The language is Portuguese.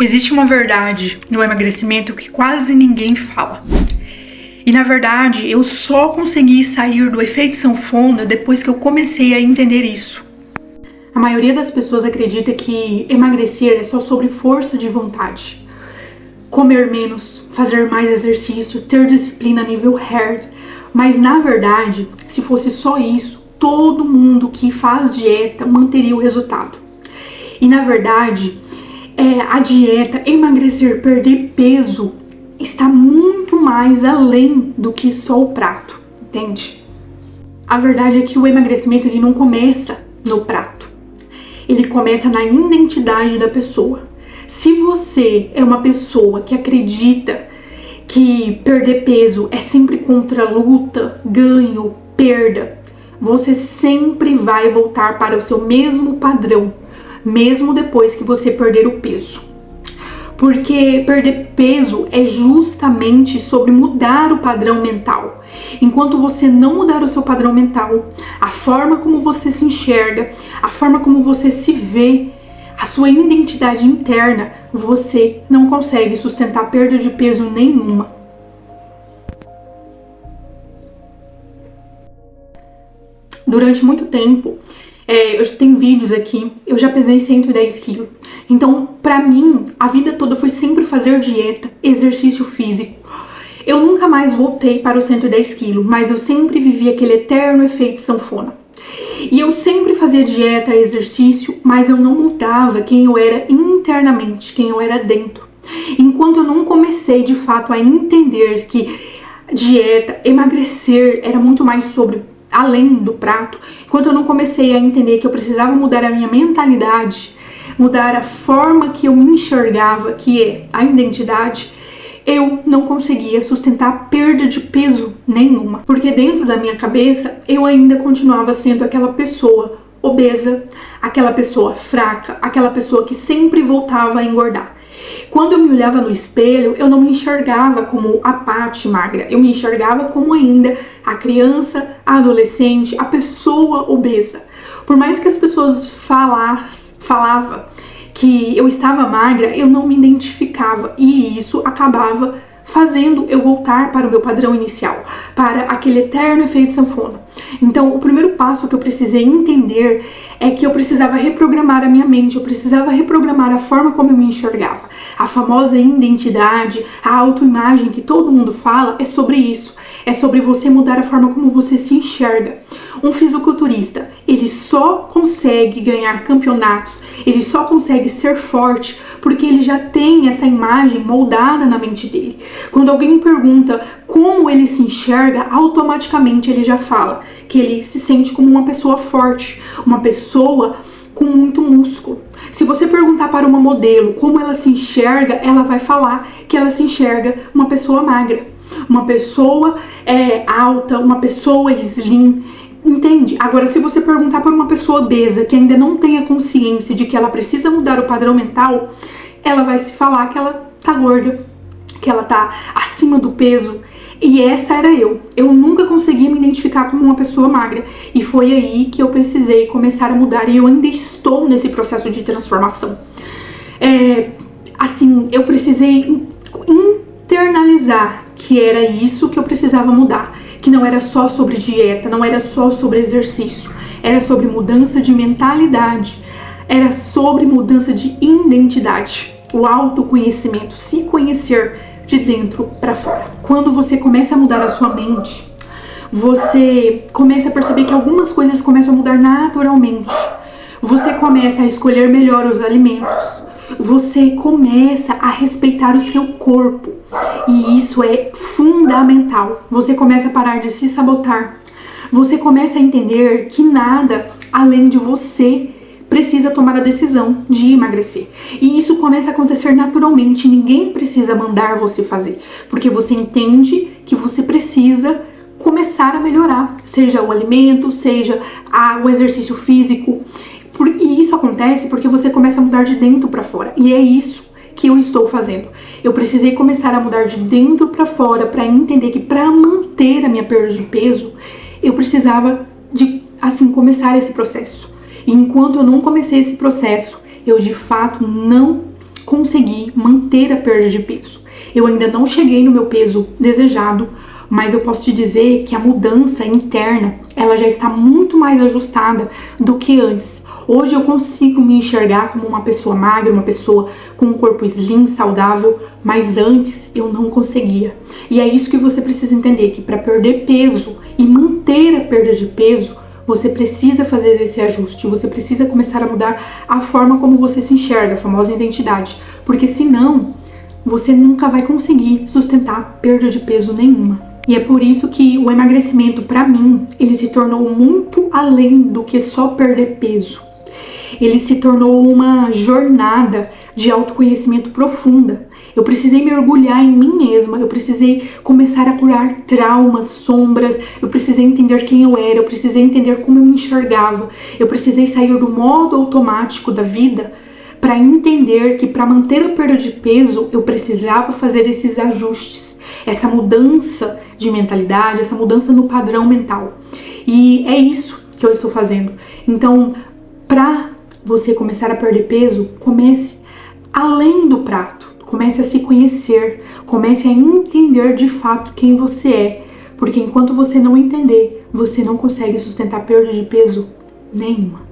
Existe uma verdade no emagrecimento que quase ninguém fala. E na verdade, eu só consegui sair do efeito sanfona depois que eu comecei a entender isso. A maioria das pessoas acredita que emagrecer é só sobre força de vontade. Comer menos, fazer mais exercício, ter disciplina a nível hard. Mas na verdade, se fosse só isso, todo mundo que faz dieta manteria o resultado. E na verdade, a dieta, emagrecer, perder peso, está muito mais além do que só o prato, entende? A verdade é que o emagrecimento ele não começa no prato, ele começa na identidade da pessoa. Se você é uma pessoa que acredita que perder peso é sempre contra luta, ganho, perda, você sempre vai voltar para o seu mesmo padrão, mesmo depois que você perder o peso. Porque perder peso é justamente sobre mudar o padrão mental. Enquanto você não mudar o seu padrão mental, a forma como você se enxerga, a forma como você se vê, a sua identidade interna, você não consegue sustentar perda de peso nenhuma. Durante muito tempo, eu já tenho vídeos aqui, eu já pesei 110 quilos. Então, pra mim, a vida toda foi sempre fazer dieta, exercício físico. Eu nunca mais voltei para os 110 quilos, mas eu sempre vivi aquele eterno efeito sanfona. E eu sempre fazia dieta, exercício, mas eu não mudava quem eu era internamente, quem eu era dentro. Enquanto eu não comecei, de fato, a entender que dieta, emagrecer, era muito mais sobre além do prato, enquanto eu não comecei a entender que eu precisava mudar a minha mentalidade, mudar a forma que eu me enxergava, que é a identidade, eu não conseguia sustentar perda de peso nenhuma. Porque dentro da minha cabeça, eu ainda continuava sendo aquela pessoa obesa, aquela pessoa fraca, aquela pessoa que sempre voltava a engordar. Quando eu me olhava no espelho, eu não me enxergava como a Paty magra, eu me enxergava como ainda a criança, a adolescente, a pessoa obesa. Por mais que as pessoas falavam que eu estava magra, eu não me identificava e isso acabava fazendo eu voltar para o meu padrão inicial, para aquele eterno efeito sanfona. Então, o primeiro passo que eu precisei entender é que eu precisava reprogramar a minha mente, eu precisava reprogramar a forma como eu me enxergava. A famosa identidade, a autoimagem que todo mundo fala é sobre isso. É sobre você mudar a forma como você se enxerga. Um fisiculturista, ele só consegue ganhar campeonatos, ele só consegue ser forte porque ele já tem essa imagem moldada na mente dele. Quando alguém pergunta como ele se enxerga, automaticamente ele já fala que ele se sente como uma pessoa forte, uma pessoa com muito músculo. Se você perguntar para uma modelo como ela se enxerga, ela vai falar que ela se enxerga uma pessoa magra, uma pessoa alta, uma pessoa slim, entende? Agora, se você perguntar para uma pessoa obesa que ainda não tem a consciência de que ela precisa mudar o padrão mental, ela vai se falar que ela tá gorda, que ela tá acima do peso. E essa era eu. Eu nunca consegui me identificar como uma pessoa magra. E foi aí que eu precisei começar a mudar. E eu ainda estou nesse processo de transformação. Eu precisei internalizar que era isso que eu precisava mudar. Que não era só sobre dieta, não era só sobre exercício. Era sobre mudança de mentalidade. Era sobre mudança de identidade. O autoconhecimento, se conhecer de dentro para fora. Quando você começa a mudar a sua mente, você começa a perceber que algumas coisas começam a mudar naturalmente. Você começa a escolher melhor os alimentos. Você começa a respeitar o seu corpo. E isso é fundamental. Você começa a parar de se sabotar. Você começa a entender que nada além de você precisa tomar a decisão de emagrecer. E isso começa a acontecer naturalmente, ninguém precisa mandar você fazer, porque você entende que você precisa começar a melhorar, seja o alimento, seja o exercício físico. E isso acontece porque você começa a mudar de dentro para fora, e é isso que eu estou fazendo. Eu precisei começar a mudar de dentro para fora para entender que para manter a minha perda de peso, eu precisava de, começar esse processo. E enquanto eu não comecei esse processo, eu de fato não conseguir manter a perda de peso. Eu ainda não cheguei no meu peso desejado, mas eu posso te dizer que a mudança interna, ela já está muito mais ajustada do que antes. Hoje eu consigo me enxergar como uma pessoa magra, uma pessoa com um corpo slim, saudável, mas antes eu não conseguia. E é isso que você precisa entender, que para perder peso e manter a perda de peso, você precisa fazer esse ajuste, você precisa começar a mudar a forma como você se enxerga, a famosa identidade, porque senão você nunca vai conseguir sustentar perda de peso nenhuma. E é por isso que o emagrecimento, para mim, ele se tornou muito além do que só perder peso. Ele se tornou uma jornada de autoconhecimento profunda. Eu precisei mergulhar em mim mesma, eu precisei começar a curar traumas, sombras, eu precisei entender quem eu era, eu precisei entender como eu me enxergava, eu precisei sair do modo automático da vida para entender que para manter a perda de peso eu precisava fazer esses ajustes, essa mudança de mentalidade, essa mudança no padrão mental. E é isso que eu estou fazendo. Então, para você começar a perder peso, comece além do prato, comece a se conhecer, comece a entender de fato quem você é, porque enquanto você não entender, você não consegue sustentar perda de peso nenhuma.